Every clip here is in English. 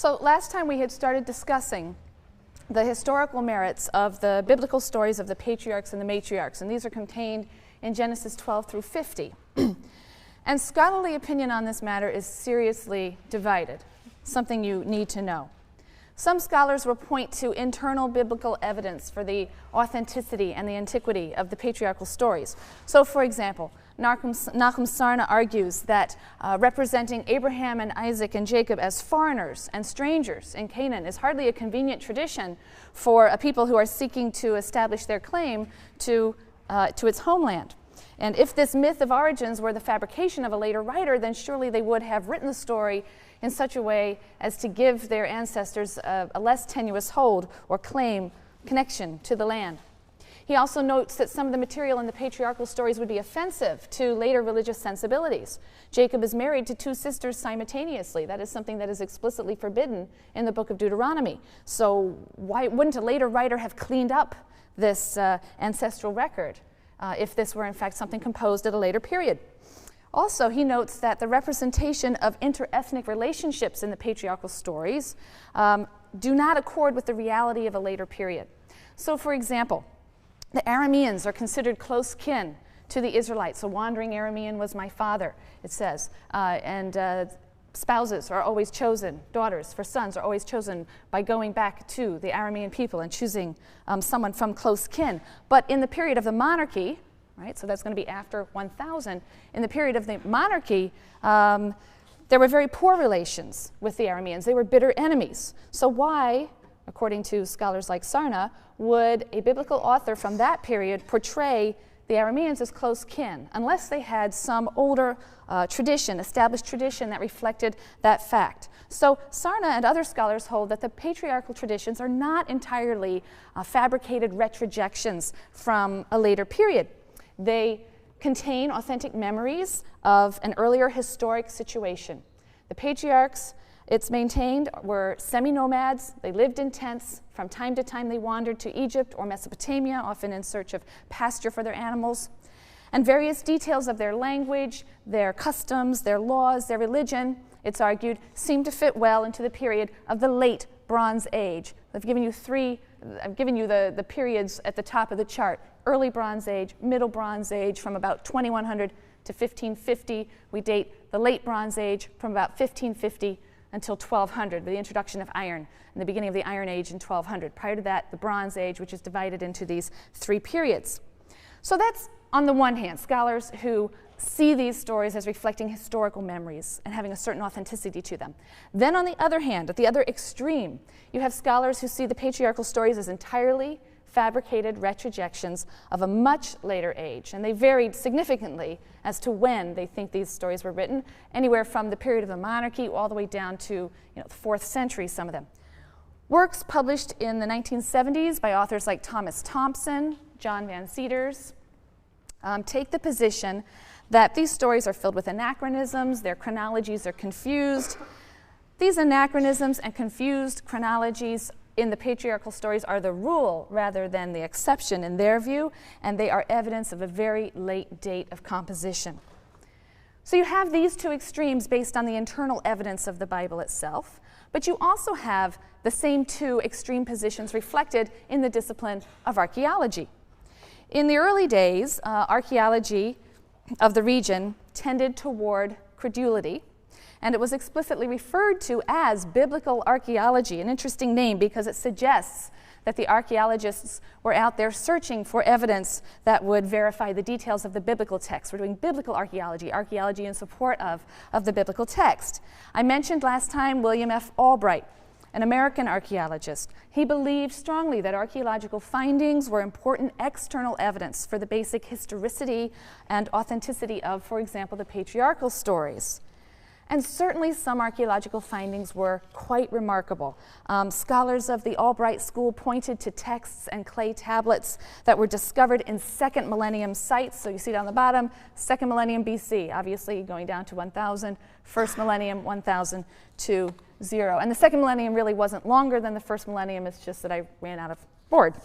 So last time we had started discussing the historical merits of the biblical stories of the patriarchs and the matriarchs, and these are contained in Genesis 12 through 50. And scholarly opinion on this matter is seriously divided, something you need to know. Some scholars will point to internal biblical evidence for the authenticity and the antiquity of the patriarchal stories. So, for example, Nahum Sarna argues that representing Abraham and Isaac and Jacob as foreigners and strangers in Canaan is hardly a convenient tradition for a people who are seeking to establish their claim to its homeland. And if this myth of origins were the fabrication of a later writer, then surely they would have written the story in such a way as to give their ancestors a less tenuous hold or connection to the land. He also notes that some of the material in the patriarchal stories would be offensive to later religious sensibilities. Jacob is married to two sisters simultaneously. That is something that is explicitly forbidden in the book of Deuteronomy. So why wouldn't a later writer have cleaned up this ancestral record if this were in fact something composed at a later period? Also, he notes that the representation of interethnic relationships in the patriarchal stories do not accord with the reality of a later period. So, for example, the Arameans are considered close kin to the Israelites. A wandering Aramean was my father, it says. Spouses are always chosen, daughters for sons are always chosen by going back to the Aramean people and choosing someone from close kin. But in the period of the monarchy, right, so that's going to be after 1000, in the period of the monarchy, there were very poor relations with the Arameans. They were bitter enemies. So why, according to scholars like Sarna, would a biblical author from that period portray the Arameans as close kin, unless they had some older established tradition that reflected that fact? So Sarna and other scholars hold that the patriarchal traditions are not entirely fabricated retrojections from a later period. They contain authentic memories of an earlier historic situation. The patriarchs, it's maintained, were semi-nomads. They lived in tents. From time to time they wandered to Egypt or Mesopotamia, often in search of pasture for their animals. And various details of their language, their customs, their laws, their religion, it's argued, seem to fit well into the period of the late Bronze Age. I've given you the periods at the top of the chart. Early Bronze Age, Middle Bronze Age from about 2100 to 1550. We date the Late Bronze Age from about 1550 until 1200, with the introduction of iron and the beginning of the Iron Age in 1200. Prior to that, the Bronze Age, which is divided into these three periods. So that's, on the one hand, scholars who see these stories as reflecting historical memories and having a certain authenticity to them. Then on the other hand, at the other extreme, you have scholars who see the patriarchal stories as entirely fabricated retrojections of a much later age, and they varied significantly as to when they think these stories were written, anywhere from the period of the monarchy all the way down to the 4th century, some of them. Works published in the 1970s by authors like Thomas Thompson, John Van Seters, take the position that these stories are filled with anachronisms, their chronologies are confused. These anachronisms and confused chronologies in the patriarchal stories are the rule rather than the exception in their view, and they are evidence of a very late date of composition. So you have these two extremes based on the internal evidence of the Bible itself, but you also have the same two extreme positions reflected in the discipline of archaeology. In the early days, archaeology of the region tended toward credulity, and it was explicitly referred to as biblical archaeology, an interesting name because it suggests that the archaeologists were out there searching for evidence that would verify the details of the biblical text. We're doing biblical archaeology, archaeology in support of the biblical text. I mentioned last time William F. Albright, an American archaeologist. He believed strongly that archaeological findings were important external evidence for the basic historicity and authenticity of, for example, the patriarchal stories. And certainly some archaeological findings were quite remarkable. Scholars of the Albright School pointed to texts and clay tablets that were discovered in 2nd millennium sites. So you see down the bottom, 2nd millennium BC, obviously going down to 1000, 1st millennium 1000 to 0. And the 2nd millennium really wasn't longer than the 1st millennium, it's just that I ran out of board.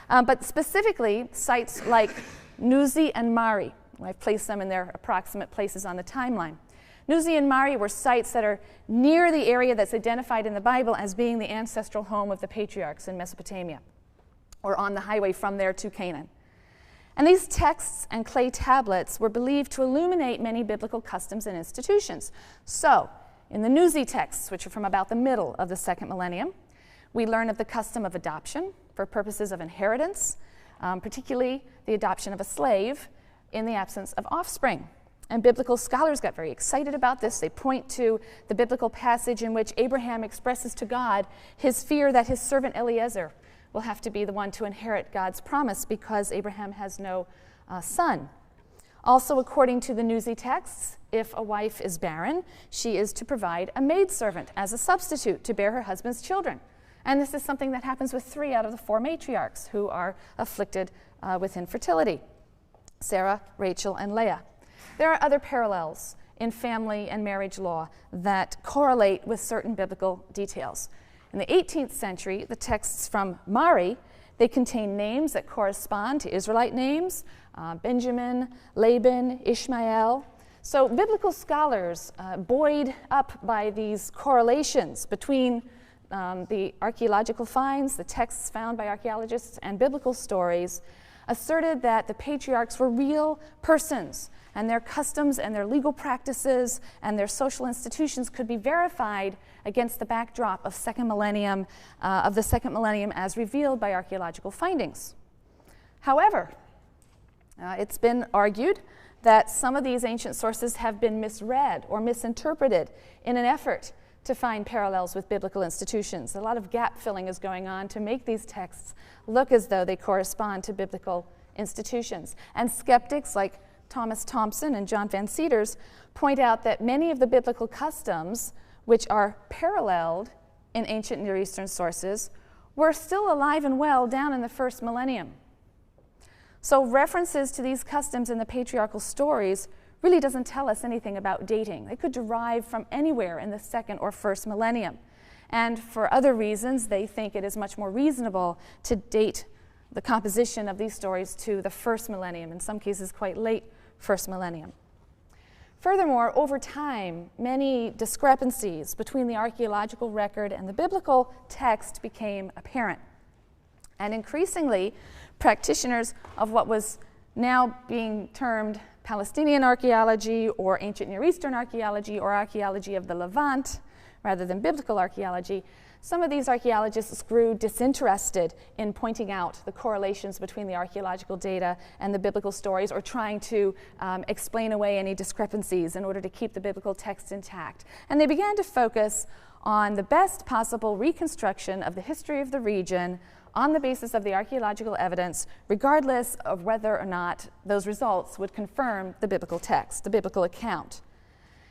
But specifically, sites like Nuzi and Mari, I've placed them in their approximate places on the timeline. Nuzi and Mari were sites that are near the area that's identified in the Bible as being the ancestral home of the patriarchs in Mesopotamia, or on the highway from there to Canaan. And these texts and clay tablets were believed to illuminate many biblical customs and institutions. So, in the Nuzi texts, which are from about the middle of the second millennium, we learn of the custom of adoption for purposes of inheritance, particularly the adoption of a slave in the absence of offspring. And biblical scholars got very excited about this. They point to the biblical passage in which Abraham expresses to God his fear that his servant Eliezer will have to be the one to inherit God's promise because Abraham has no son. Also, according to the Nuzi texts, if a wife is barren, she is to provide a maidservant as a substitute to bear her husband's children. And this is something that happens with 3 out of the 4 matriarchs who are afflicted with infertility: Sarah, Rachel, and Leah. There are other parallels in family and marriage law that correlate with certain biblical details. In the 18th century, the texts from Mari, they contain names that correspond to Israelite names, Benjamin, Laban, Ishmael. So biblical scholars, buoyed up by these correlations between the archaeological finds, the texts found by archaeologists, and biblical stories, asserted that the patriarchs were real persons, and their customs and their legal practices and their social institutions could be verified against the backdrop of the second millennium as revealed by archaeological findings. However, it's been argued that some of these ancient sources have been misread or misinterpreted in an effort to find parallels with biblical institutions. A lot of gap filling is going on to make these texts look as though they correspond to biblical institutions. And skeptics like Thomas Thompson and John Van Seters point out that many of the biblical customs which are paralleled in ancient Near Eastern sources were still alive and well down in the first millennium. So references to these customs in the patriarchal stories really doesn't tell us anything about dating. They could derive from anywhere in the second or first millennium. And for other reasons, they think it is much more reasonable to date the composition of these stories to the first millennium, in some cases quite late first millennium. Furthermore, over time, many discrepancies between the archaeological record and the biblical text became apparent. And increasingly, practitioners of what was now being termed Palestinian archaeology or ancient Near Eastern archaeology or archaeology of the Levant, rather than biblical archaeology, some of these archaeologists grew disinterested in pointing out the correlations between the archaeological data and the biblical stories, or trying to explain away any discrepancies in order to keep the biblical text intact. And they began to focus on the best possible reconstruction of the history of the region on the basis of the archaeological evidence, regardless of whether or not those results would confirm the biblical text, the biblical account.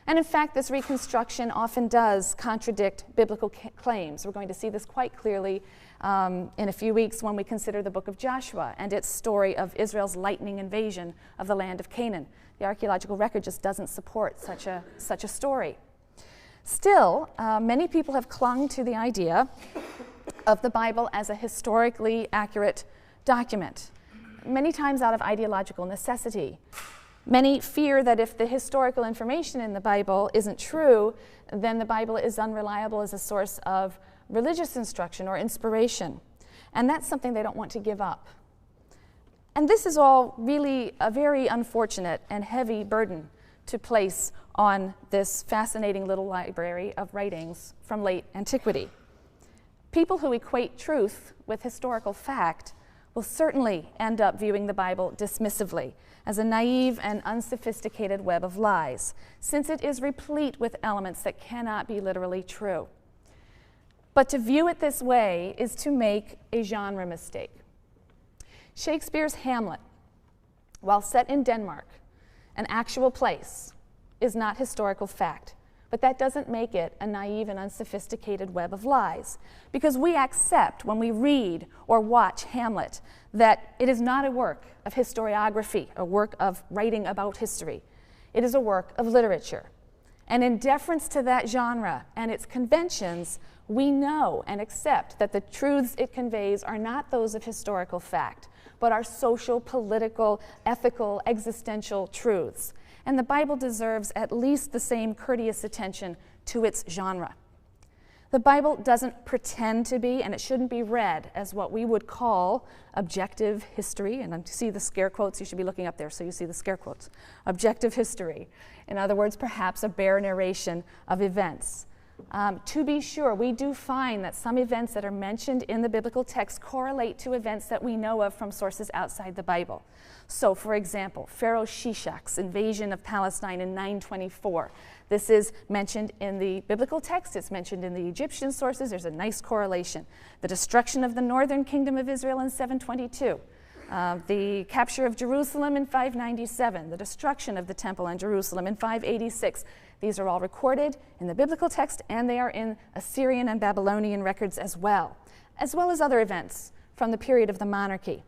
And in fact, this reconstruction often does contradict biblical claims. We're going to see this quite clearly in a few weeks when we consider the book of Joshua and its story of Israel's lightning invasion of the land of Canaan. The archaeological record just doesn't support such a story. Still, many people have clung to the idea of the Bible as a historically accurate document, many times out of ideological necessity. Many fear that if the historical information in the Bible isn't true, then the Bible is unreliable as a source of religious instruction or inspiration. And that's something they don't want to give up. And this is all really a very unfortunate and heavy burden to place on this fascinating little library of writings from late antiquity. People who equate truth with historical fact will certainly end up viewing the Bible dismissively as a naive and unsophisticated web of lies, since it is replete with elements that cannot be literally true. But to view it this way is to make a genre mistake. Shakespeare's Hamlet, while set in Denmark, an actual place, is not historical fact. But that doesn't make it a naive and unsophisticated web of lies, because we accept when we read or watch Hamlet that it is not a work of historiography, a work of writing about history. It is a work of literature. And in deference to that genre and its conventions, we know and accept that the truths it conveys are not those of historical fact, but are social, political, ethical, existential truths. and the Bible deserves at least the same courteous attention to its genre. The Bible doesn't pretend to be, and it shouldn't be read as what we would call objective history. And to see the scare quotes, you should be looking up there so you see the scare quotes. Objective history. In other words, perhaps a bare narration of events. To be sure, we do find that some events that are mentioned in the biblical text correlate to events that we know of from sources outside the Bible. So, for example, Pharaoh Shishak's invasion of Palestine in 924. This is mentioned in the biblical text. It's mentioned in the Egyptian sources. There's a nice correlation. The destruction of the northern kingdom of Israel in 722. The capture of Jerusalem in 597. The destruction of the temple in Jerusalem in 586. These are all recorded in the biblical text, and they are in Assyrian and Babylonian records as well as other events from the period of the monarchy.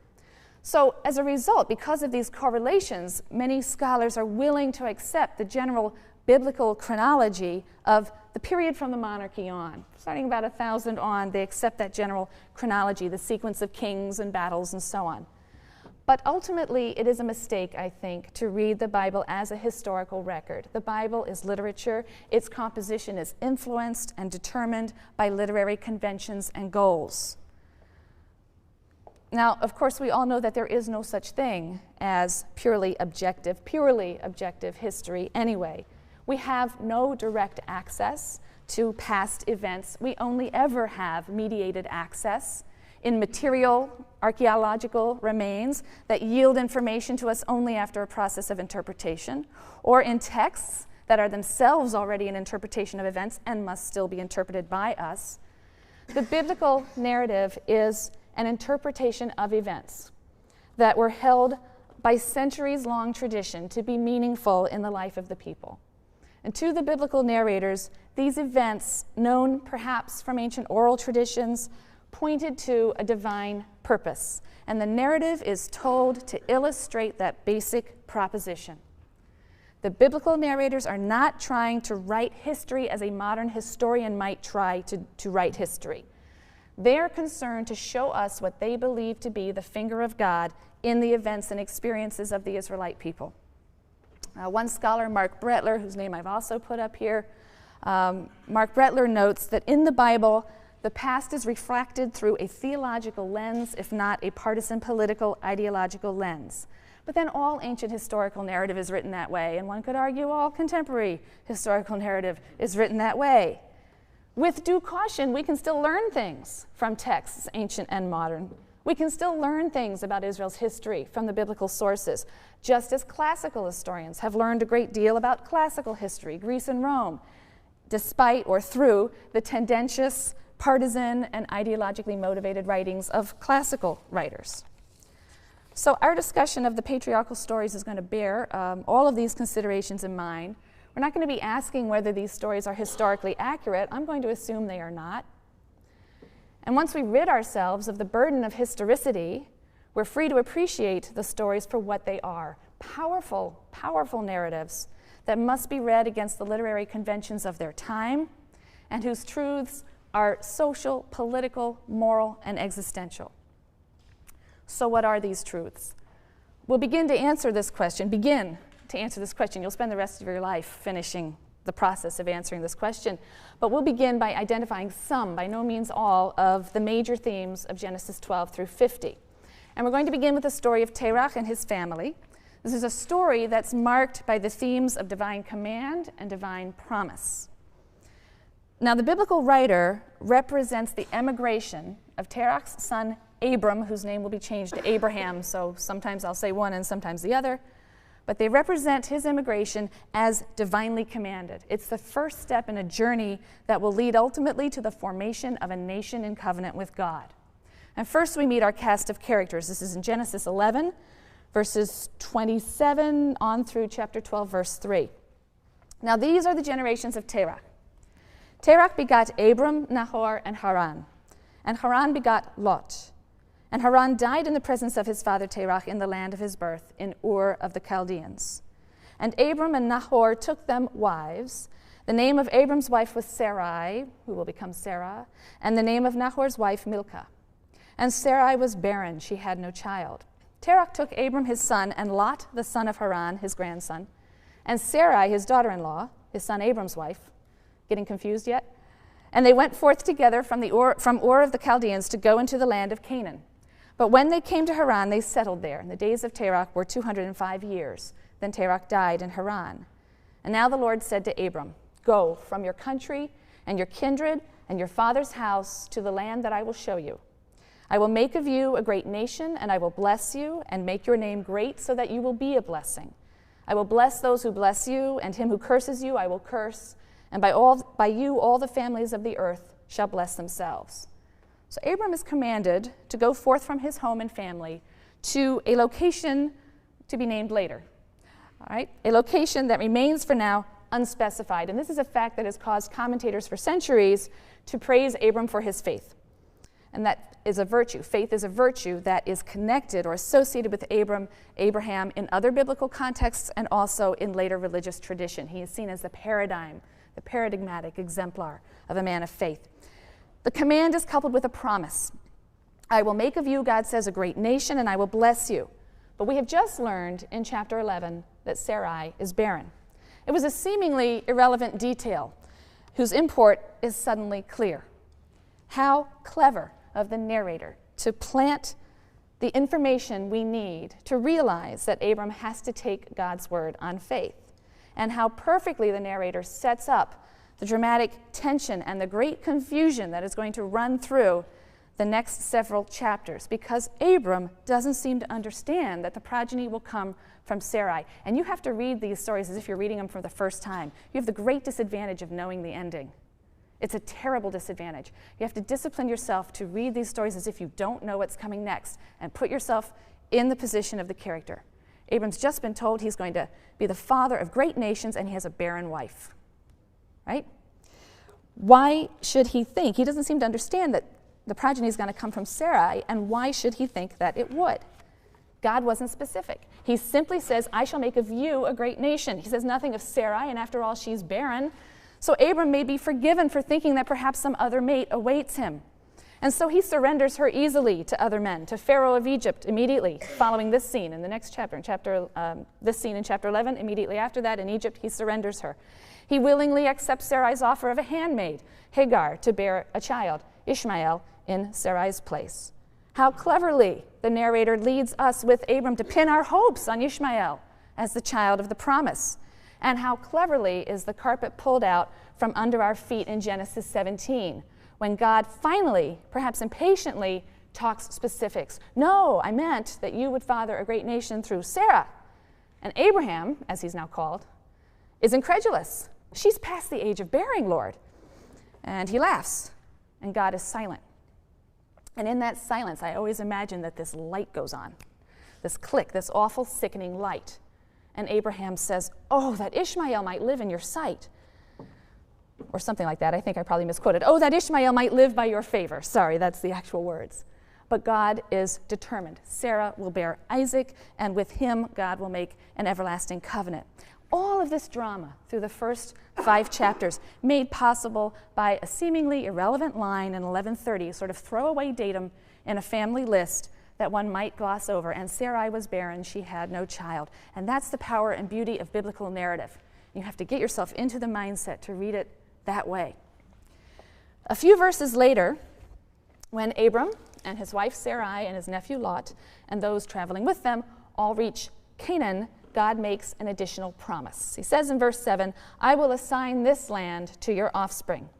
So as a result, because of these correlations, many scholars are willing to accept the general biblical chronology of the period from the monarchy on. Starting about 1000 on, they accept that general chronology, the sequence of kings and battles and so on. But ultimately, it is a mistake, I think, to read the Bible as a historical record. The Bible is literature. Its composition is influenced and determined by literary conventions and goals. Now, of course, we all know that there is no such thing as purely objective history anyway. We have no direct access to past events. We only ever have mediated access in material archaeological remains that yield information to us only after a process of interpretation, or in texts that are themselves already an interpretation of events and must still be interpreted by us. The biblical narrative is an interpretation of events that were held by centuries-long tradition to be meaningful in the life of the people. And to the biblical narrators, these events, known perhaps from ancient oral traditions, pointed to a divine purpose. And the narrative is told to illustrate that basic proposition. The biblical narrators are not trying to write history as a modern historian might try to write history. They are concerned to show us what they believe to be the finger of God in the events and experiences of the Israelite people. One scholar, Mark Brettler, whose name I've also put up here, Mark Brettler notes that in the Bible, the past is refracted through a theological lens, if not a partisan political ideological lens. But then all ancient historical narrative is written that way, and one could argue all contemporary historical narrative is written that way. With due caution, we can still learn things from texts, ancient and modern. We can still learn things about Israel's history from the biblical sources, just as classical historians have learned a great deal about classical history, Greece and Rome, despite or through the tendentious, partisan, and ideologically motivated writings of classical writers. So our discussion of the patriarchal stories is going to bear all of these considerations in mind. We're not going to be asking whether these stories are historically accurate. I'm going to assume they are not. And once we rid ourselves of the burden of historicity, we're free to appreciate the stories for what they are. Powerful, powerful narratives that must be read against the literary conventions of their time, and whose truths are social, political, moral, and existential. So what are these truths? We'll begin to answer this question. You'll spend the rest of your life finishing the process of answering this question. But we'll begin by identifying some, by no means all, of the major themes of Genesis 12 through 50. And we're going to begin with the story of Terach and his family. This is a story that's marked by the themes of divine command and divine promise. Now, the biblical writer represents the emigration of Terach's son Abram, whose name will be changed to Abraham, so sometimes I'll say one and sometimes the other. But they represent his immigration as divinely commanded. It's the first step in a journey that will lead ultimately to the formation of a nation in covenant with God. And first we meet our cast of characters. This is in Genesis 11, verses 27 on through chapter 12, verse 3. Now these are the generations of Terach. Terach begot Abram, Nahor, and Haran. And Haran begot Lot. And Haran died in the presence of his father Terach in the land of his birth, in Ur of the Chaldeans. And Abram and Nahor took them wives. The name of Abram's wife was Sarai, who will become Sarah, and the name of Nahor's wife Milcah. And Sarai was barren, she had no child. Terach took Abram his son, and Lot, the son of Haran, his grandson, and Sarai, his daughter-in-law, his son Abram's wife. Getting confused yet? And they went forth together from Ur of the Chaldeans to go into the land of Canaan. But when they came to Haran, they settled there. And the days of Terach were 205 years. Then Terach died in Haran. And now the Lord said to Abram, "Go from your country and your kindred and your father's house to the land that I will show you. I will make of you a great nation, and I will bless you and make your name great so that you will be a blessing. I will bless those who bless you, and him who curses you I will curse. And by you all the families of the earth shall bless themselves." So Abram is commanded to go forth from his home and family to a location to be named later. All right? A location that remains for now unspecified. And this is a fact that has caused commentators for centuries to praise Abram for his faith. And that is a virtue. Faith is a virtue that is connected or associated with Abraham in other biblical contexts and also in later religious tradition. He is seen as the paradigmatic exemplar of a man of faith. The command is coupled with a promise. I will make of you, God says, a great nation, and I will bless you. But we have just learned in chapter 11 that Sarai is barren. It was a seemingly irrelevant detail whose import is suddenly clear. How clever of the narrator to plant the information we need to realize that Abram has to take God's word on faith, and how perfectly the narrator sets up the dramatic tension and the great confusion that is going to run through the next several chapters, because Abram doesn't seem to understand that the progeny will come from Sarai. And you have to read these stories as if you're reading them for the first time. You have the great disadvantage of knowing the ending. It's a terrible disadvantage. You have to discipline yourself to read these stories as if you don't know what's coming next and put yourself in the position of the character. Abram's just been told he's going to be the father of great nations, and he has a barren wife. Right? Why should he think? He doesn't seem to understand that the progeny is going to come from Sarai, and why should he think that it would? God wasn't specific. He simply says, I shall make of you a great nation. He says nothing of Sarai, and after all, she's barren. So Abram may be forgiven for thinking that perhaps some other mate awaits him. And so he surrenders her easily to other men, to Pharaoh of Egypt immediately, following this scene in the next chapter. This scene in chapter 11, immediately after that in Egypt, he surrenders her. He willingly accepts Sarai's offer of a handmaid, Hagar, to bear a child, Ishmael, in Sarai's place. How cleverly the narrator leads us with Abram to pin our hopes on Ishmael as the child of the promise. And how cleverly is the carpet pulled out from under our feet in Genesis 17, when God finally, perhaps impatiently, talks specifics. No, I meant that you would father a great nation through Sarah. And Abraham, as he's now called, is incredulous. She's past the age of bearing, Lord. And he laughs, and God is silent. And in that silence, I always imagine that this light goes on, this click, this awful, sickening light. And Abraham says, oh, that Ishmael might live in your sight. Or something like that. I think I probably misquoted. Oh, that Ishmael might live by your favor. Sorry, that's the actual words. But God is determined. Sarah will bear Isaac, and with him, God will make an everlasting covenant. All of this drama through the first 5 chapters made possible by a seemingly irrelevant line in 1130, sort of throwaway datum in a family list that one might gloss over. And Sarai was barren, she had no child. And that's the power and beauty of biblical narrative. You have to get yourself into the mindset to read it that way. A few verses later, when Abram and his wife Sarai and his nephew Lot and those traveling with them all reach Canaan, God makes an additional promise. He says in verse 7, I will assign this land to your offspring.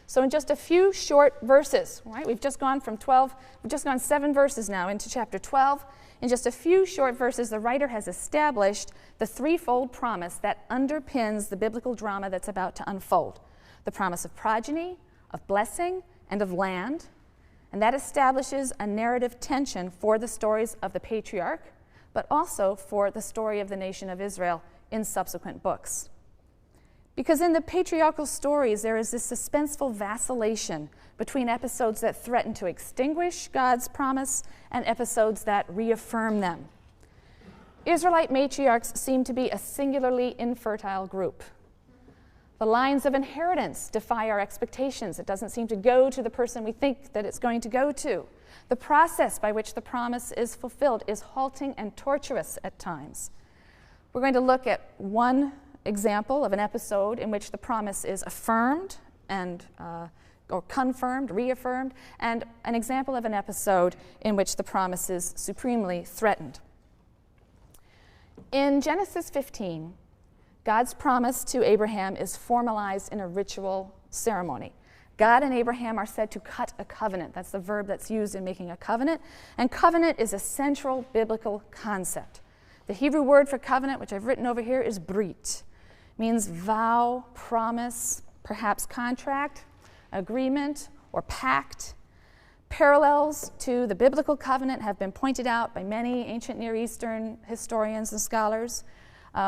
So in just a few short verses, right? We've just gone 7 verses now into chapter 12. In just a few short verses, the writer has established the threefold promise that underpins the biblical drama that's about to unfold. The promise of progeny, of blessing, and of land. And that establishes a narrative tension for the stories of the patriarch, but also for the story of the nation of Israel in subsequent books. Because in the patriarchal stories, there is this suspenseful vacillation between episodes that threaten to extinguish God's promise and episodes that reaffirm them. Israelite matriarchs seem to be a singularly infertile group. The lines of inheritance defy our expectations. It doesn't seem to go to the person we think that it's going to go to. The process by which the promise is fulfilled is halting and tortuous at times. We're going to look at one example of an episode in which the promise is affirmed and or confirmed, reaffirmed, and an example of an episode in which the promise is supremely threatened. In Genesis 15, God's promise to Abraham is formalized in a ritual ceremony. God and Abraham are said to cut a covenant. That's the verb that's used in making a covenant. And covenant is a central biblical concept. The Hebrew word for covenant, which I've written over here, is brit. It means vow, promise, perhaps contract, agreement, or pact. Parallels to the biblical covenant have been pointed out by many ancient Near Eastern historians and scholars.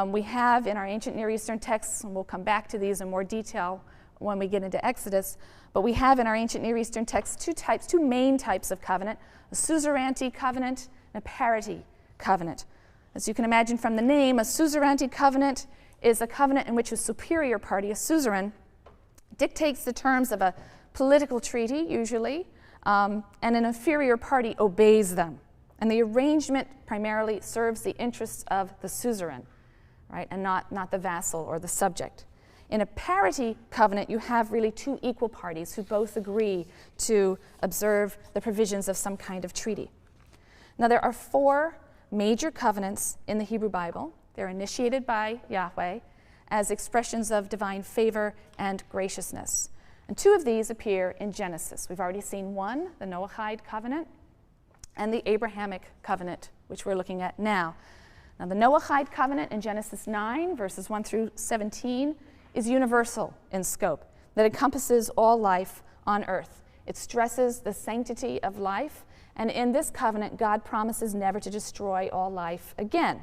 We have in our ancient Near Eastern texts, and we'll come back to these in more detail when we get into Exodus, but we have in our ancient Near Eastern texts two main types of covenant, a suzerainty covenant and a parity covenant. As you can imagine from the name, a suzerainty covenant is a covenant in which a superior party, a suzerain, dictates the terms of a political treaty, usually, and an inferior party obeys them. And the arrangement primarily serves the interests of the suzerain, right, and not the vassal or the subject. In a parity covenant, you have really two equal parties who both agree to observe the provisions of some kind of treaty. Now, there are 4 major covenants in the Hebrew Bible. They're initiated by Yahweh as expressions of divine favor and graciousness. And 2 of these appear in Genesis. We've already seen one, the Noahide covenant, and the Abrahamic covenant, which we're looking at now. Now, the Noahide covenant in Genesis 9, verses 1 through 17, is universal in scope, that encompasses all life on earth. It stresses the sanctity of life, and in this covenant, God promises never to destroy all life again.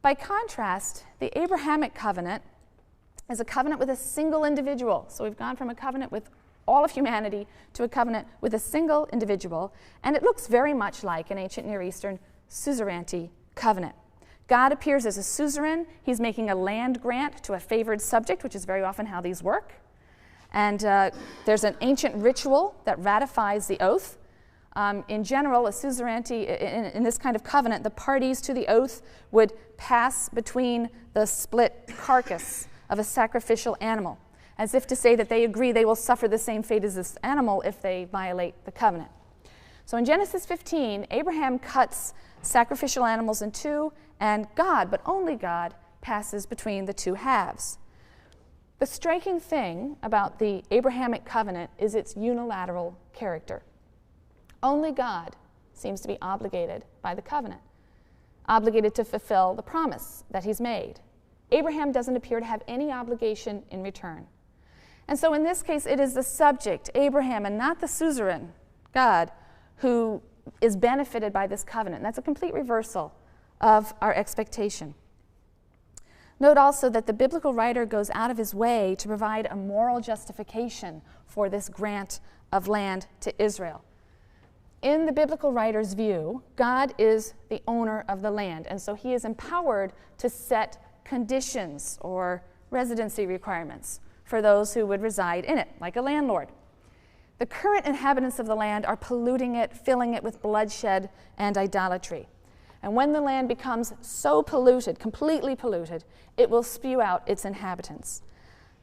By contrast, the Abrahamic covenant is a covenant with a single individual. So we've gone from a covenant with all of humanity to a covenant with a single individual, and it looks very much like an ancient Near Eastern suzerainty covenant. God appears as a suzerain. He's making a land grant to a favored subject, which is very often how these work. And there's an ancient ritual that ratifies the oath. In general, a suzerainty, in this kind of covenant, the parties to the oath would pass between the split carcass of a sacrificial animal, as if to say that they agree they will suffer the same fate as this animal if they violate the covenant. So in Genesis 15, Abraham cuts sacrificial animals in 2, and God, but only God, passes between the 2 halves. The striking thing about the Abrahamic covenant is its unilateral character. Only God seems to be obligated by the covenant, obligated to fulfill the promise that he's made. Abraham doesn't appear to have any obligation in return. And so in this case, it is the subject, Abraham, and not the suzerain, God, who is benefited by this covenant. And that's a complete reversal of our expectation. Note also that the biblical writer goes out of his way to provide a moral justification for this grant of land to Israel. In the biblical writer's view, God is the owner of the land, and so he is empowered to set conditions or residency requirements for those who would reside in it, like a landlord. The current inhabitants of the land are polluting it, filling it with bloodshed and idolatry. And when the land becomes so polluted, completely polluted, it will spew out its inhabitants.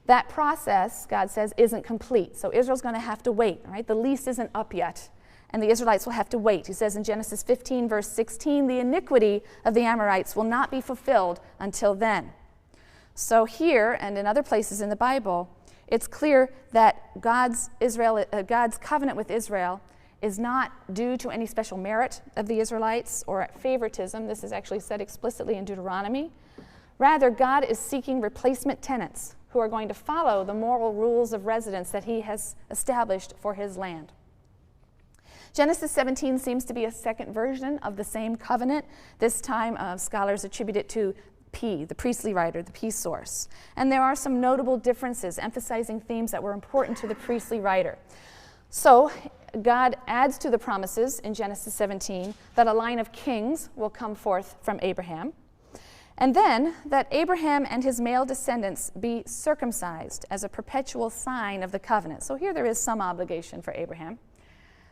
That process, God says, isn't complete. So Israel's going to have to wait, right? The lease isn't up yet, and the Israelites will have to wait. He says in Genesis 15, verse 16, the iniquity of the Amorites will not be fulfilled until then. So here and in other places in the Bible, it's clear that God's covenant with Israel is not due to any special merit of the Israelites or favoritism. This is actually said explicitly in Deuteronomy. Rather, God is seeking replacement tenants who are going to follow the moral rules of residence that he has established for his land. Genesis 17 seems to be a second version of the same covenant. This time, scholars attribute it to P, the priestly writer, the P source. And there are some notable differences emphasizing themes that were important to the priestly writer. So, God adds to the promises in Genesis 17 that a line of kings will come forth from Abraham, and then that Abraham and his male descendants be circumcised as a perpetual sign of the covenant. So here there is some obligation for Abraham.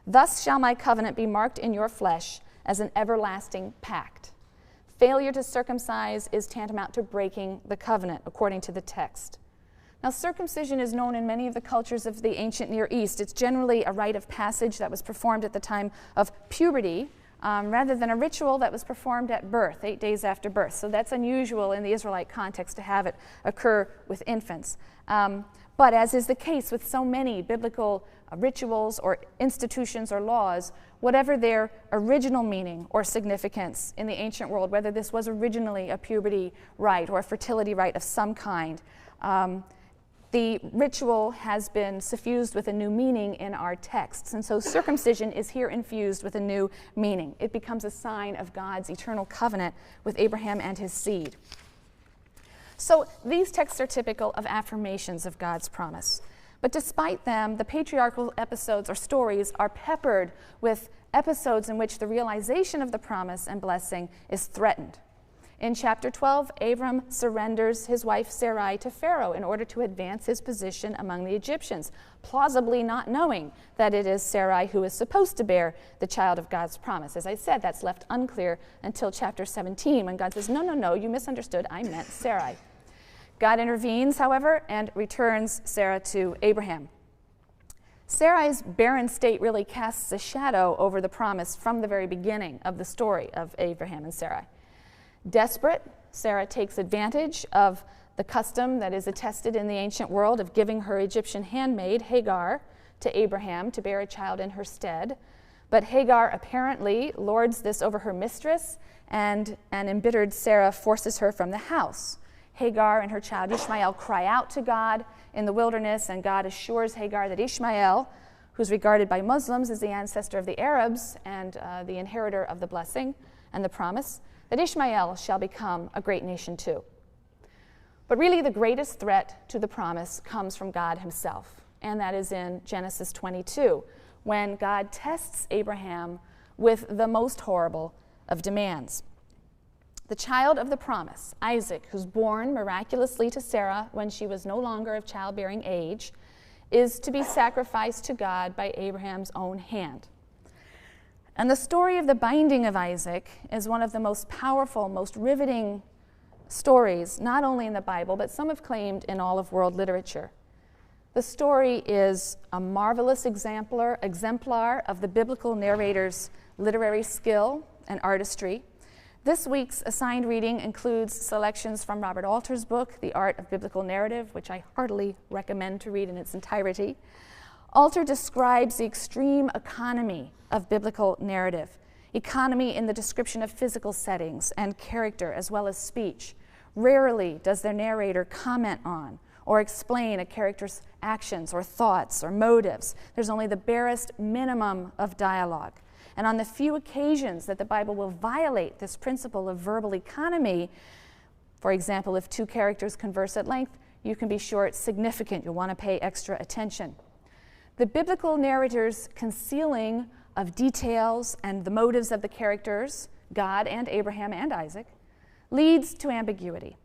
Thus shall my covenant be marked in your flesh as an everlasting pact. Failure to circumcise is tantamount to breaking the covenant, according to the text. Now, circumcision is known in many of the cultures of the ancient Near East. It's generally a rite of passage that was performed at the time of puberty, rather than a ritual that was performed at birth, 8 days after birth. So that's unusual in the Israelite context to have it occur with infants. But as is the case with so many biblical rituals or institutions or laws, whatever their original meaning or significance in the ancient world, whether this was originally a puberty rite or a fertility rite of some kind, the ritual has been suffused with a new meaning in our texts. And so circumcision is here infused with a new meaning. It becomes a sign of God's eternal covenant with Abraham and his seed. So these texts are typical of affirmations of God's promise. But despite them, the patriarchal episodes or stories are peppered with episodes in which the realization of the promise and blessing is threatened. In chapter 12, Abram surrenders his wife Sarai to Pharaoh in order to advance his position among the Egyptians, plausibly not knowing that it is Sarai who is supposed to bear the child of God's promise. As I said, that's left unclear until chapter 17, when God says, no, you misunderstood, I meant Sarai. God intervenes, however, and returns Sarah to Abraham. Sarai's barren state really casts a shadow over the promise from the very beginning of the story of Abraham and Sarai. Desperate, Sarah takes advantage of the custom that is attested in the ancient world of giving her Egyptian handmaid, Hagar, to Abraham to bear a child in her stead. But Hagar apparently lords this over her mistress, and an embittered Sarah forces her from the house. Hagar and her child Ishmael cry out to God in the wilderness, and God assures Hagar that Ishmael, who's regarded by Muslims as the ancestor of the Arabs and the inheritor of the blessing and the promise, that Ishmael shall become a great nation too. But really the greatest threat to the promise comes from God himself, and that is in Genesis 22, when God tests Abraham with the most horrible of demands. The child of the promise, Isaac, who's born miraculously to Sarah when she was no longer of childbearing age, is to be sacrificed to God by Abraham's own hand. And the story of the binding of Isaac is one of the most powerful, most riveting stories, not only in the Bible, but some have claimed in all of world literature. The story is a marvelous exemplar of the biblical narrator's literary skill and artistry. This week's assigned reading includes selections from Robert Alter's book, The Art of Biblical Narrative, which I heartily recommend to read in its entirety. Alter describes the extreme economy of biblical narrative, economy in the description of physical settings and character as well as speech. Rarely does the narrator comment on or explain a character's actions or thoughts or motives. There's only the barest minimum of dialogue. And on the few occasions that the Bible will violate this principle of verbal economy, for example, if two characters converse at length, you can be sure it's significant. You'll want to pay extra attention. The biblical narrator's concealing of details and the motives of the characters, God and Abraham and Isaac, leads to ambiguity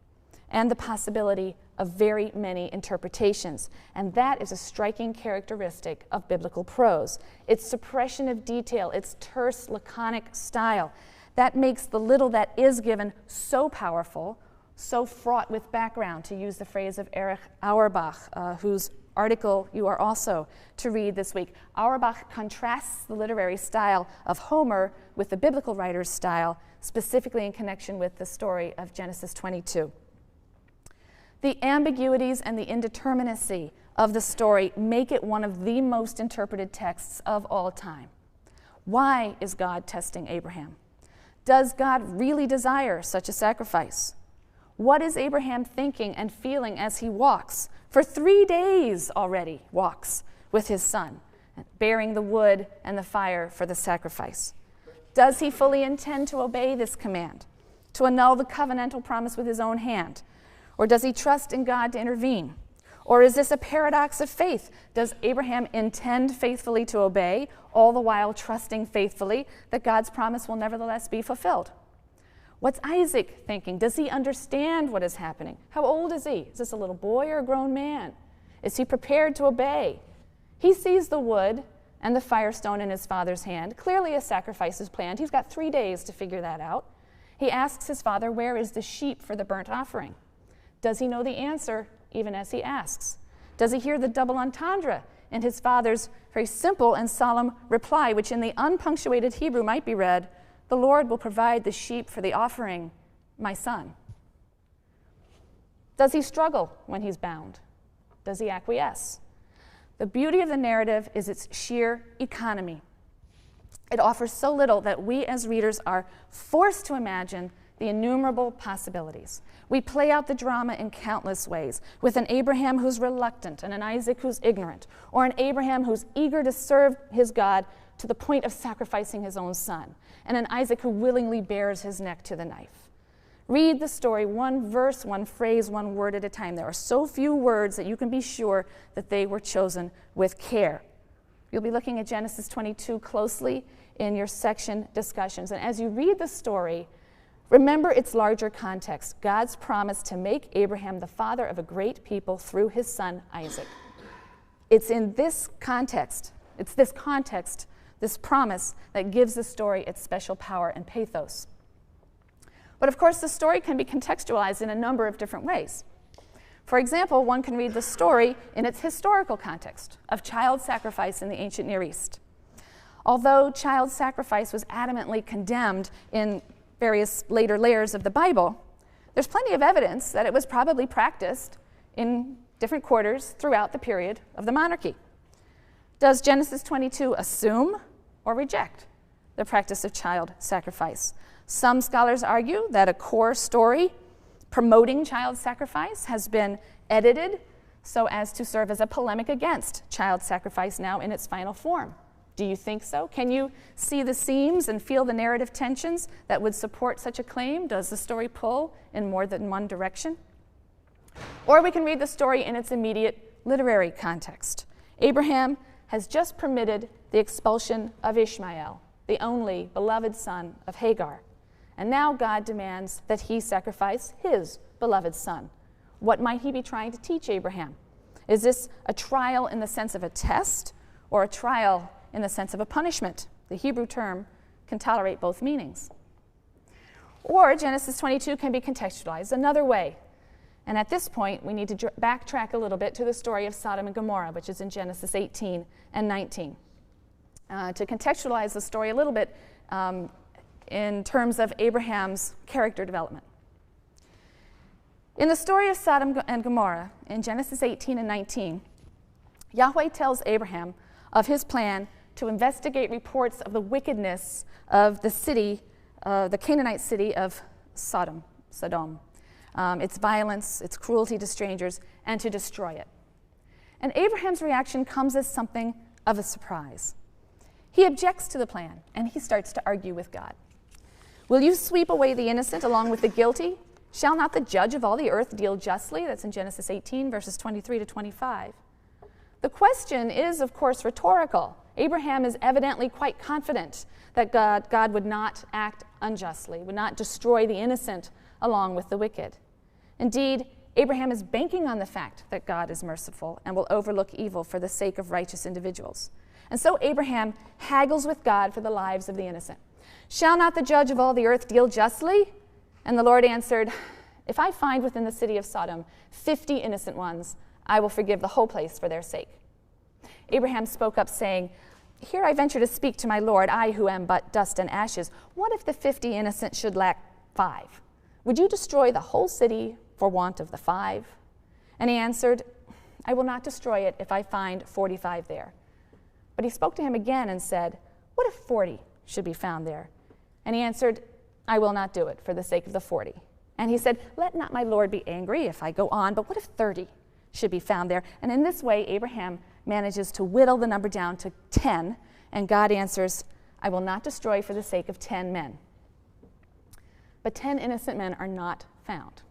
and the possibility of very many interpretations. And that is a striking characteristic of biblical prose. Its suppression of detail, its terse, laconic style, that makes the little that is given so powerful, so fraught with background, to use the phrase of Erich Auerbach, whose article you are also to read this week. Auerbach contrasts the literary style of Homer with the biblical writer's style, specifically in connection with the story of Genesis 22. The ambiguities and the indeterminacy of the story make it one of the most interpreted texts of all time. Why is God testing Abraham? Does God really desire such a sacrifice? What is Abraham thinking and feeling as he walks? For 3 days already walks with his son, bearing the wood and the fire for the sacrifice. Does he fully intend to obey this command, to annul the covenantal promise with his own hand? Or does he trust in God to intervene? Or is this a paradox of faith? Does Abraham intend faithfully to obey, all the while trusting faithfully that God's promise will nevertheless be fulfilled? What's Isaac thinking? Does he understand what is happening? How old is he? Is this a little boy or a grown man? Is he prepared to obey? He sees the wood and the firestone in his father's hand. Clearly a sacrifice is planned. He's got 3 days to figure that out. He asks his father, where is the sheep for the burnt offering? Does he know the answer even as he asks? Does he hear the double entendre in his father's very simple and solemn reply, which in the unpunctuated Hebrew might be read, the Lord will provide the sheep for the offering, my son? Does he struggle when he's bound? Does he acquiesce? The beauty of the narrative is its sheer economy. It offers so little that we as readers are forced to imagine the innumerable possibilities. We play out the drama in countless ways, with an Abraham who's reluctant and an Isaac who's ignorant, or an Abraham who's eager to serve his God to the point of sacrificing his own son, and an Isaac who willingly bears his neck to the knife. Read the story one verse, one phrase, one word at a time. There are so few words that you can be sure that they were chosen with care. You'll be looking at Genesis 22 closely in your section discussions. And as you read the story, remember its larger context, God's promise to make Abraham the father of a great people through his son Isaac. It's in this context, this promise, that gives the story its special power and pathos. But of course, the story can be contextualized in a number of different ways. For example, one can read the story in its historical context of child sacrifice in the ancient Near East. Although child sacrifice was adamantly condemned in various later layers of the Bible, there's plenty of evidence that it was probably practiced in different quarters throughout the period of the monarchy. Does Genesis 22 assume or reject the practice of child sacrifice? Some scholars argue that a core story promoting child sacrifice has been edited so as to serve as a polemic against child sacrifice now in its final form. Do you think so? Can you see the seams and feel the narrative tensions that would support such a claim? Does the story pull in more than one direction? Or we can read the story in its immediate literary context. Abraham has just permitted the expulsion of Ishmael, the only beloved son of Hagar. And now God demands that he sacrifice his beloved son. What might he be trying to teach Abraham? Is this a trial in the sense of a test, or a trial in the sense of a punishment? The Hebrew term can tolerate both meanings. Or Genesis 22 can be contextualized another way. And at this point, we need to backtrack a little bit to the story of Sodom and Gomorrah, which is in Genesis 18 and 19. To contextualize the story a little bit, in terms of Abraham's character development. In the story of Sodom and Gomorrah, in Genesis 18 and 19, Yahweh tells Abraham of his plan to investigate reports of the wickedness of the city, the Canaanite city of Sodom, its violence, its cruelty to strangers, and to destroy it. And Abraham's reaction comes as something of a surprise. He objects to the plan, and he starts to argue with God. Will you sweep away the innocent along with the guilty? Shall not the judge of all the earth deal justly? That's in Genesis 18, verses 23 to 25. The question is, of course, rhetorical. Abraham is evidently quite confident that God would not act unjustly, would not destroy the innocent along with the wicked. Indeed, Abraham is banking on the fact that God is merciful and will overlook evil for the sake of righteous individuals. And so Abraham haggles with God for the lives of the innocent. Shall not the judge of all the earth deal justly? And the Lord answered, if I find within the city of Sodom 50 innocent ones, I will forgive the whole place for their sake. Abraham spoke up, saying, here I venture to speak to my Lord, I who am but dust and ashes. What if the 50 innocent should lack 5? Would you destroy the whole city for want of the 5? And he answered, I will not destroy it if I find 45 there. But he spoke to him again and said, what if 40 should be found there? And he answered, I will not do it for the sake of the 40. And he said, let not my Lord be angry if I go on, but what if 30 should be found there? And in this way, Abraham manages to whittle the number down to 10, and God answers, I will not destroy for the sake of 10 men. But 10 innocent men are not found.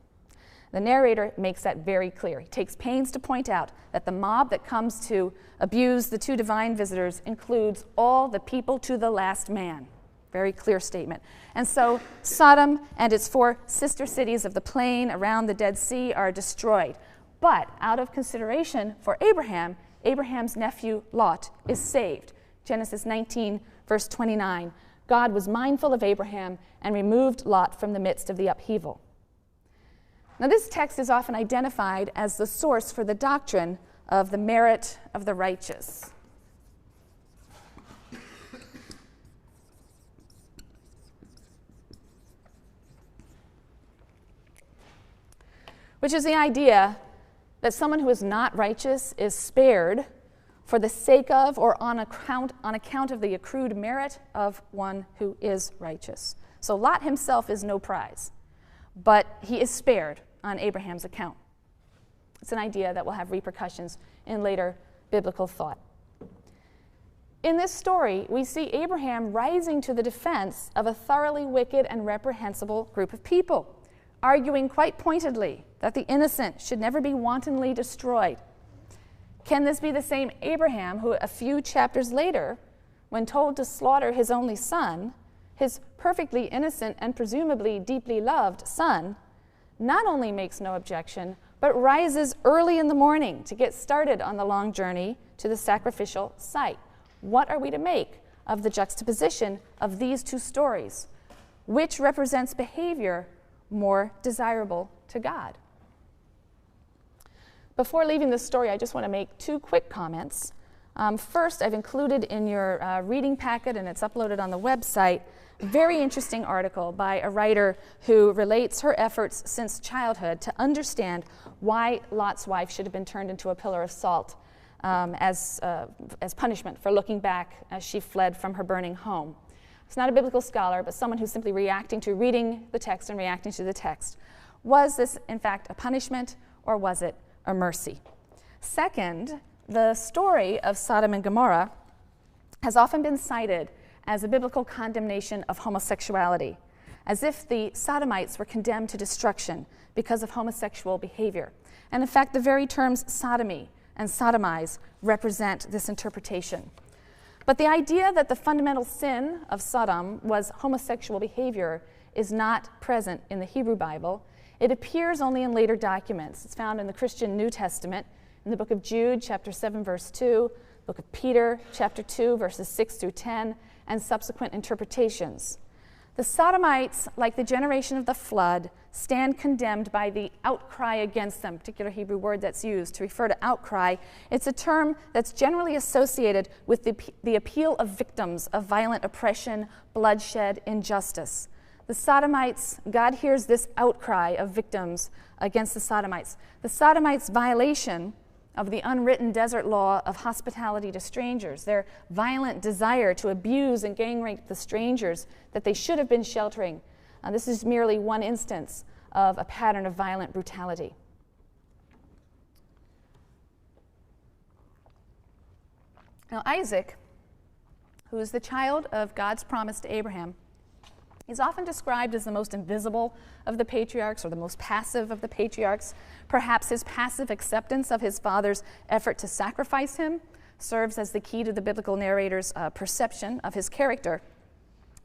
The narrator makes that very clear. He takes pains to point out that the mob that comes to abuse the two divine visitors includes all the people to the last man. Very clear statement. And so Sodom and its 4 sister cities of the plain around the Dead Sea are destroyed. But out of consideration for Abraham, Abraham's nephew Lot is saved. Genesis 19, verse 29. God was mindful of Abraham and removed Lot from the midst of the upheaval. Now, this text is often identified as the source for the doctrine of the merit of the righteous. Which is the idea that someone who is not righteous is spared for the sake of or on account of the accrued merit of one who is righteous. So Lot himself is no prize, but he is spared on Abraham's account. It's an idea that will have repercussions in later biblical thought. In this story, we see Abraham rising to the defense of a thoroughly wicked and reprehensible group of people, arguing quite pointedly that the innocent should never be wantonly destroyed. Can this be the same Abraham who, a few chapters later, when told to slaughter his only son, his perfectly innocent and presumably deeply loved son, not only makes no objection, but rises early in the morning to get started on the long journey to the sacrificial site? What are we to make of the juxtaposition of these two stories? Which represents behavior more desirable to God? Before leaving this story, I just want to make two quick comments. First, I've included in your reading packet, and it's uploaded on the website, a very interesting article by a writer who relates her efforts since childhood to understand why Lot's wife should have been turned into a pillar of salt as punishment for looking back as she fled from her burning home. It's not a biblical scholar, but someone who's simply reading the text and reacting to the text. Was this, in fact, a punishment, or was it a mercy? Second, the story of Sodom and Gomorrah has often been cited as a biblical condemnation of homosexuality, as if the Sodomites were condemned to destruction because of homosexual behavior. And in fact, the very terms sodomy and sodomize represent this interpretation. But the idea that the fundamental sin of Sodom was homosexual behavior is not present in the Hebrew Bible. It appears only in later documents. It's found in the Christian New Testament, in the book of Jude, chapter 7, verse 2, book of Peter, chapter 2, verses 6 through 10, and subsequent interpretations. The Sodomites, like the generation of the flood, stand condemned by the outcry against them, particular Hebrew word that's used to refer to outcry. It's a term that's generally associated with the appeal of victims of violent oppression, bloodshed, injustice. The Sodomites, God hears this outcry of victims against the Sodomites. The Sodomites' violation of the unwritten desert law of hospitality to strangers, their violent desire to abuse and gang rape the strangers that they should have been sheltering. This is merely one instance of a pattern of violent brutality. Now, Isaac, who is the child of God's promise to Abraham, is often described as the most invisible of the patriarchs, or the most passive of the patriarchs. Perhaps his passive acceptance of his father's effort to sacrifice him serves as the key to the biblical narrator's perception of his character.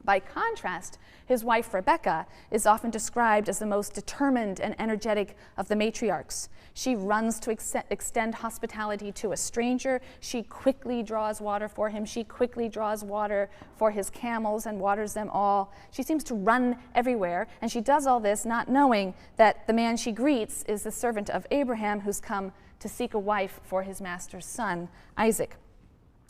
By contrast, his wife Rebekah is often described as the most determined and energetic of the matriarchs. She runs to extend hospitality to a stranger. She quickly draws water for him. She quickly draws water for his camels and waters them all. She seems to run everywhere, and she does all this not knowing that the man she greets is the servant of Abraham who's come to seek a wife for his master's son, Isaac.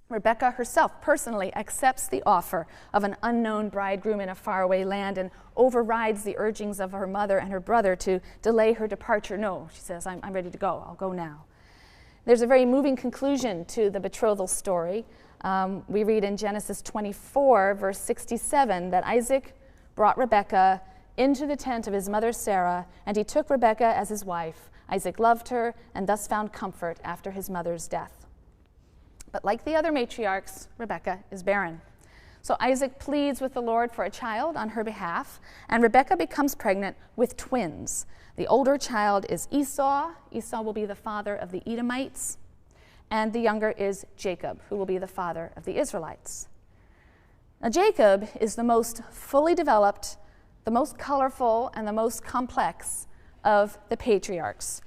Rebekah herself personally accepts the offer of an unknown bridegroom in a faraway land and overrides the urgings of her mother and her brother to delay her departure. No, she says, I'm ready to go. I'll go now. There's a very moving conclusion to the betrothal story. We read in Genesis 24, verse 67, that Isaac brought Rebekah into the tent of his mother Sarah, and he took Rebekah as his wife. Isaac loved her and thus found comfort after his mother's death. But like the other matriarchs, Rebekah is barren. So Isaac pleads with the Lord for a child on her behalf, and Rebekah becomes pregnant with twins. The older child is Esau. Esau will be the father of the Edomites, and the younger is Jacob, who will be the father of the Israelites. Now, Jacob is the most fully developed, the most colorful, and the most complex of the patriarchs.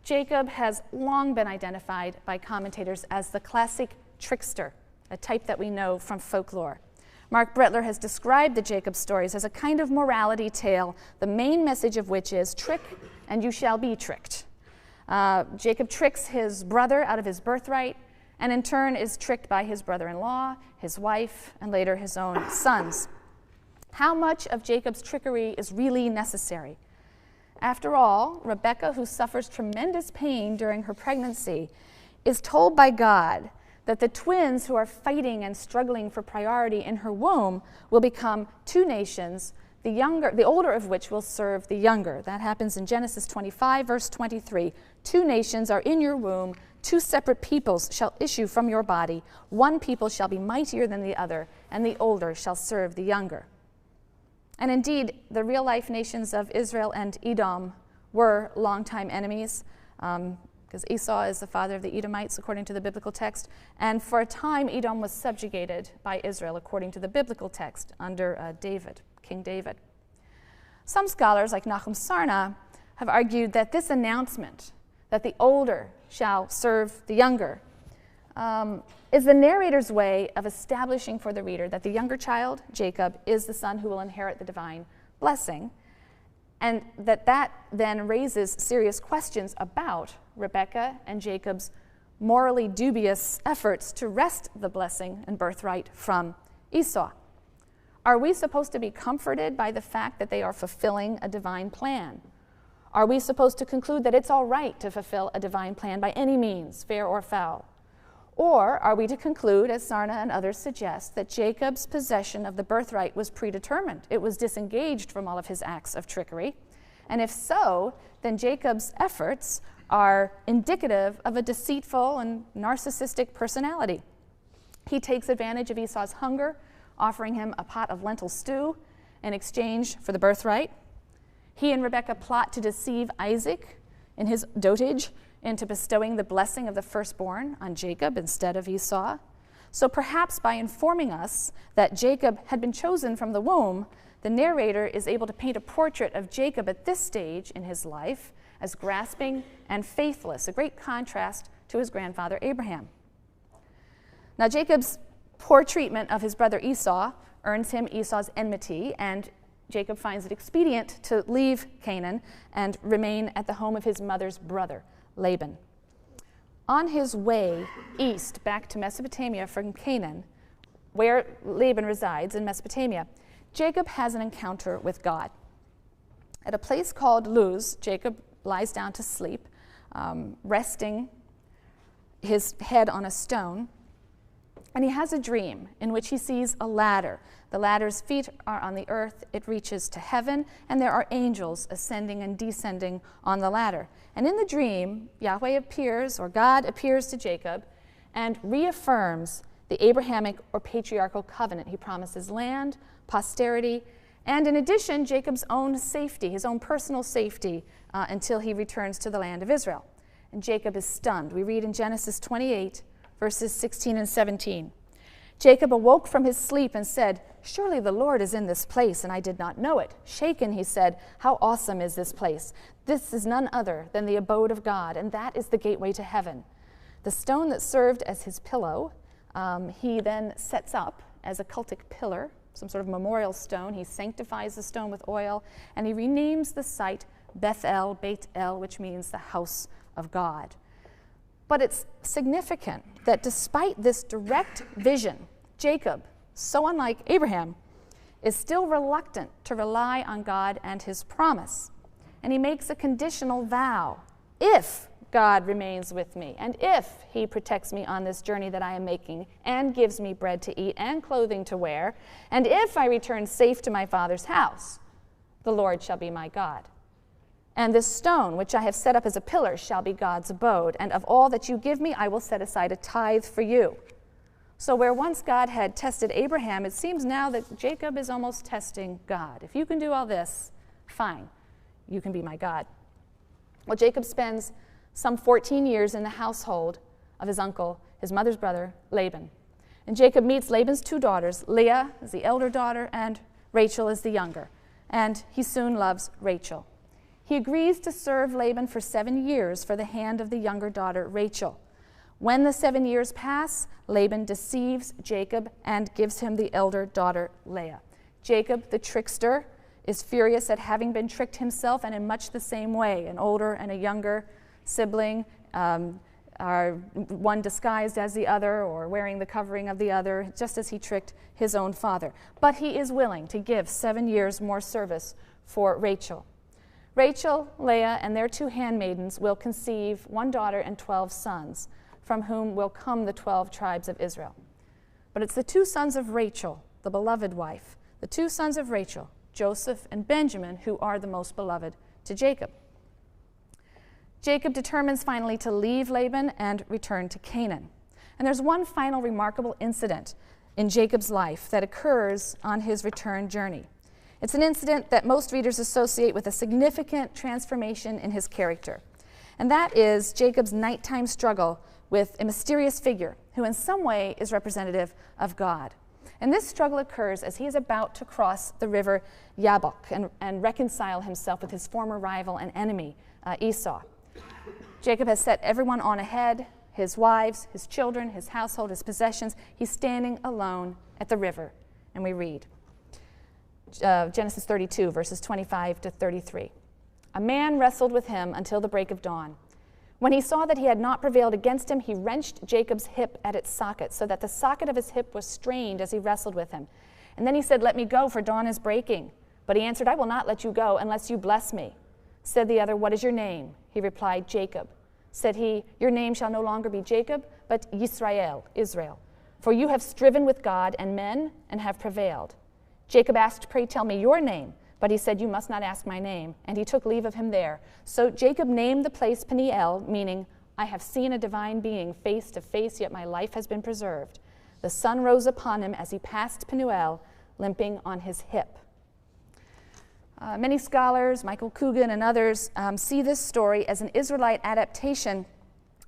Jacob has long been identified by commentators as the classic trickster, a type that we know from folklore. Mark Brettler has described the Jacob stories as a kind of morality tale, the main message of which is trick and you shall be tricked. Jacob tricks his brother out of his birthright, and in turn is tricked by his brother-in-law, his wife, and later his own sons. How much of Jacob's trickery is really necessary? After all, Rebekah, who suffers tremendous pain during her pregnancy, is told by God that the twins who are fighting and struggling for priority in her womb will become two nations, the older of which will serve the younger. That happens in Genesis 25, verse 23. 2 nations are in your womb, 2 separate peoples shall issue from your body. 1 people shall be mightier than the other, and the older shall serve the younger. And indeed, the real-life nations of Israel and Edom were longtime enemies, because Esau is the father of the Edomites, according to the biblical text. And for a time, Edom was subjugated by Israel, according to the biblical text, under King David. Some scholars, like Nahum Sarna, have argued that this announcement, that the older shall serve the younger, is the narrator's way of establishing for the reader that the younger child, Jacob, is the son who will inherit the divine blessing, and that then raises serious questions about Rebekah and Jacob's morally dubious efforts to wrest the blessing and birthright from Esau. Are we supposed to be comforted by the fact that they are fulfilling a divine plan? Are we supposed to conclude that it's all right to fulfill a divine plan by any means, fair or foul? Or are we to conclude, as Sarna and others suggest, that Jacob's possession of the birthright was predetermined? It was disengaged from all of his acts of trickery. And if so, then Jacob's efforts are indicative of a deceitful and narcissistic personality. He takes advantage of Esau's hunger, offering him a pot of lentil stew in exchange for the birthright. He and Rebekah plot to deceive Isaac in his dotage into bestowing the blessing of the firstborn on Jacob instead of Esau. So perhaps by informing us that Jacob had been chosen from the womb, the narrator is able to paint a portrait of Jacob at this stage in his life as grasping and faithless, a great contrast to his grandfather Abraham. Now, Jacob's poor treatment of his brother Esau earns him Esau's enmity, and Jacob finds it expedient to leave Canaan and remain at the home of his mother's brother, Laban. On his way east back to Mesopotamia from Canaan, where Laban resides in Mesopotamia, Jacob has an encounter with God. At a place called Luz, Jacob lies down to sleep, resting his head on a stone, and he has a dream in which he sees a ladder. The ladder's feet are on the earth, it reaches to heaven, and there are angels ascending and descending on the ladder. And in the dream, Yahweh appears, or God appears to Jacob, and reaffirms the Abrahamic or patriarchal covenant. He promises land, posterity, and in addition, Jacob's own safety, his own personal safety, until he returns to the land of Israel. And Jacob is stunned. We read in Genesis 28, verses 16 and 17. Jacob awoke from his sleep and said, "Surely the Lord is in this place, and I did not know it." Shaken, he said, "How awesome is this place! This is none other than the abode of God, and that is the gateway to heaven." The stone that served as his pillow, he then sets up as a cultic pillar, some sort of memorial stone. He sanctifies the stone with oil, and he renames the site Beth-El, Beit-El, which means the house of God. But it's significant that despite this direct vision, Jacob, so unlike Abraham, is still reluctant to rely on God and his promise. And he makes a conditional vow. If God remains with me, and if he protects me on this journey that I am making, and gives me bread to eat and clothing to wear, and if I return safe to my father's house, the Lord shall be my God. And this stone, which I have set up as a pillar, shall be God's abode, and of all that you give me, I will set aside a tithe for you. So where once God had tested Abraham, it seems now that Jacob is almost testing God. If you can do all this, fine, you can be my God. Well, Jacob spends some 14 years in the household of his uncle, his mother's brother, Laban. And Jacob meets Laban's 2 daughters. Leah is the elder daughter, and Rachel is the younger. And he soon loves Rachel. He agrees to serve Laban for 7 years for the hand of the younger daughter, Rachel. When the 7 years pass, Laban deceives Jacob and gives him the elder daughter Leah. Jacob, the trickster, is furious at having been tricked himself, and in much the same way, an older and a younger sibling are one disguised as the other or wearing the covering of the other, just as he tricked his own father. But he is willing to give 7 years more service for Rachel. Rachel, Leah, and their 2 handmaidens will conceive 1 daughter and 12 sons, from whom will come the 12 tribes of Israel. But it's the 2 sons of Rachel, the beloved wife, the 2 sons of Rachel, Joseph and Benjamin, who are the most beloved to Jacob. Jacob determines finally to leave Laban and return to Canaan. And there's one final remarkable incident in Jacob's life that occurs on his return journey. It's an incident that most readers associate with a significant transformation in his character. And that is Jacob's nighttime struggle with a mysterious figure who in some way is representative of God. And this struggle occurs as he is about to cross the river Jabbok and reconcile himself with his former rival and enemy, Esau. Jacob has set everyone on ahead, his wives, his children, his household, his possessions. He's standing alone at the river. And we read Genesis 32, verses 25 to 33. A man wrestled with him until the break of dawn. When he saw that he had not prevailed against him, he wrenched Jacob's hip at its socket, so that the socket of his hip was strained as he wrestled with him. And then he said, "Let me go, for dawn is breaking." But he answered, "I will not let you go unless you bless me." Said the other, "What is your name?" He replied, "Jacob." Said he, "Your name shall no longer be Jacob, but Israel, for you have striven with God and men and have prevailed." Jacob asked, "Pray tell me your name." But he said, "You must not ask my name." And he took leave of him there. So Jacob named the place Peniel, meaning, "I have seen a divine being face to face, yet my life has been preserved." The sun rose upon him as he passed Peniel, limping on his hip. Many scholars, Michael Coogan and others, see this story as an Israelite adaptation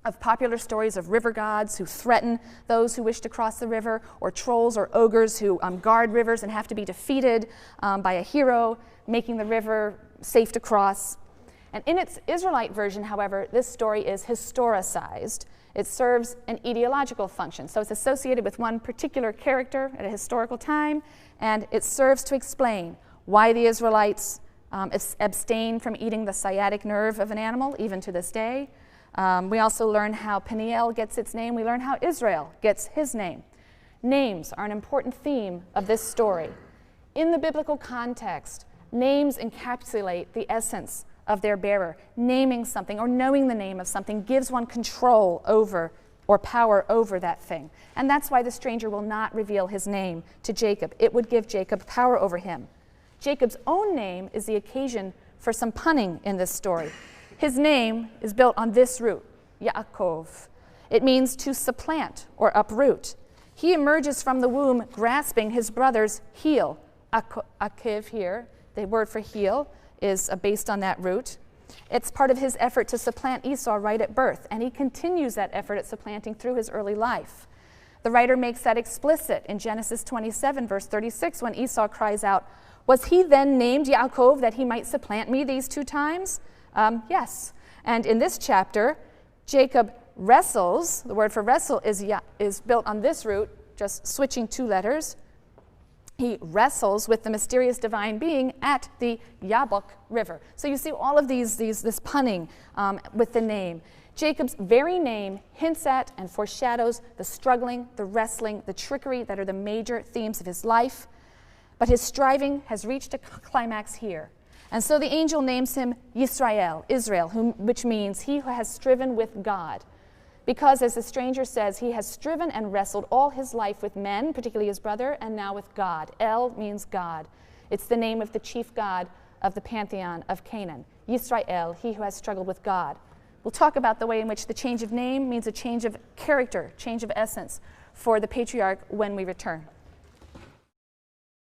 of popular stories of river gods who threaten those who wish to cross the river, or trolls or ogres who guard rivers and have to be defeated by a hero, making the river safe to cross. And in its Israelite version, however, this story is historicized. It serves an ideological function. So it's associated with one particular character at a historical time, and it serves to explain why the Israelites abstain from eating the sciatic nerve of an animal, even to this day. We also learn how Peniel gets its name. We learn how Israel gets his name. Names are an important theme of this story. In the biblical context, names encapsulate the essence of their bearer. Naming something or knowing the name of something gives one control over or power over that thing. And that's why the stranger will not reveal his name to Jacob. It would give Jacob power over him. Jacob's own name is the occasion for some punning in this story. His name is built on this root, Yaakov. It means to supplant or uproot. He emerges from the womb grasping his brother's heel. Akiv here, the word for heel, is based on that root. It's part of his effort to supplant Esau right at birth, and he continues that effort at supplanting through his early life. The writer makes that explicit in Genesis 27, verse 36, when Esau cries out, "Was he then named Yaakov that he might supplant me these 2 times? Yes. And in this chapter, Jacob wrestles. The word for wrestle is built on this root, just switching 2 letters. He wrestles with the mysterious divine being at the Jabbok River. So you see all of this punning with the name. Jacob's very name hints at and foreshadows the struggling, the wrestling, the trickery that are the major themes of his life. But his striving has reached a climax here. And so the angel names him Israel, which means he who has striven with God. Because, as the stranger says, he has striven and wrestled all his life with men, particularly his brother, and now with God. El means God. It's the name of the chief god of the pantheon of Canaan. Yisrael, he who has struggled with God. We'll talk about the way in which the change of name means a change of character, change of essence for the patriarch when we return.